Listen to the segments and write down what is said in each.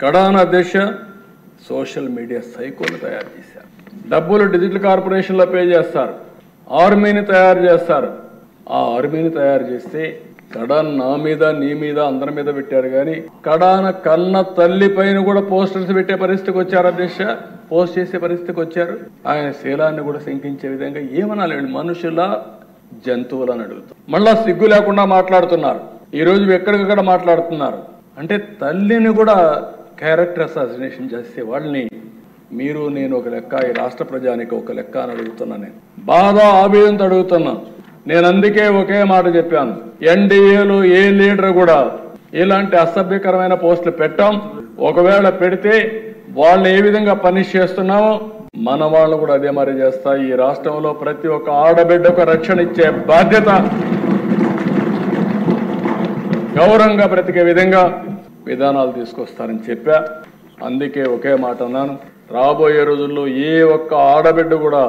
కడాన అధ్యక్ష social media సైకోని తయారు చేశారు. డబ్బులు డిజిటల్ కార్పొరేషన్లో పే చేస్తారు, ఆర్మీని తయారు చేస్తారు. ఆ ఆర్మీని తయారు చేస్తే కడాన్ నా మీద నీ మీద అందరి మీద పెట్టారు, కానీ కడాన కన్న తల్లి పైన కూడా పోస్టర్స్ పెట్టే పరిస్థితికి వచ్చారు అధ్యక్ష. పోస్ట్ చేసే పరిస్థితికి వచ్చారు. ఆయన శీలాన్ని కూడా శంకించే విధంగా ఏమనాలి, మనుషుల జంతువులని అడుగుతారు. మళ్ళా సిగ్గు లేకుండా మాట్లాడుతున్నారు. ఈ రోజు ఎక్కడికక్కడ మాట్లాడుతున్నారు. అంటే తల్లిని కూడా క్యారెక్టర్ అసాసినేషన్ చేసే వాళ్ళని మీరు నేను ఒక లెక్క, ఈ రాష్ట్ర ప్రజానికి ఒక లెక్క అని అడుగుతున్నా. నేను బాధ ఆవేదనతో అడుగుతున్నా. నేను అందుకే ఒకే మాట చెప్పాను, ఎన్డీఏలో ఏ లీడర్ కూడా ఇలాంటి అసభ్యకరమైన పోస్టులు పెట్టాం. ఒకవేళ పెడితే వాళ్ళని ఏ విధంగా పనిష్ చేస్తున్నామో మన వాళ్ళు కూడా అదే మరి చేస్తా. ఈ రాష్ట్రంలో ప్రతి ఒక్క ఆడబిడ్డకు రక్షణ ఇచ్చే బాధ్యత, గౌరవంగా బ్రతికే విధంగా విధానాలు తీసుకొస్తారని చెప్పా. అందుకే ఒకే మాట అన్నాను, రాబోయే రోజుల్లో ఏ ఒక్క ఆడబిడ్డ కూడా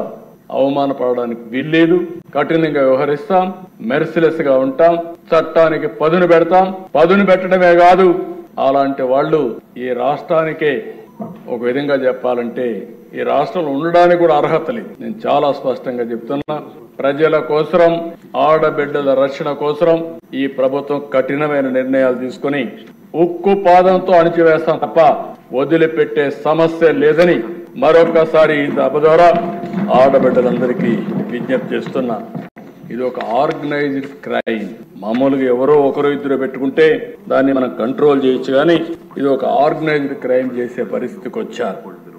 అవమానపడడానికి వీల్లేదు. కఠినంగా వ్యవహరిస్తాం, మెర్సిలెస్ గా ఉంటాం, చట్టానికి పదును పెడతాం. పదును పెట్టడమే కాదు, అలాంటి వాళ్ళు ఈ రాష్ట్రానికే ఒక విధంగా చెప్పాలంటే ఈ రాష్ట్రంలో ఉండడానికి కూడా అర్హత లేదు. నేను చాలా స్పష్టంగా చెప్తున్నా, ప్రజల కోసరం, ఆడబిడ్డల రక్షణ కోసరం ఈ ప్రభుత్వం కఠినమైన నిర్ణయాలు తీసుకుని ఉక్కు పాదంతో అణిచివేస్తాం తప్ప వదిలిపెట్టే సమస్య లేదని మరొకసారి ఈ సభ ద్వారా ఆడబిడ్డలందరికీ విజ్ఞప్తి చేస్తున్నా. ఇది ఒక ఆర్గనైజ్డ్ క్రైమ్. మామూలుగా ఎవరో ఒకరు ఇద్దరు పెట్టుకుంటే దాన్ని మనం కంట్రోల్ చేయొచ్చు, కానీ ఇది ఒక ఆర్గనైజ్డ్ క్రైమ్ చేసే పరిస్థితికి వచ్చారు.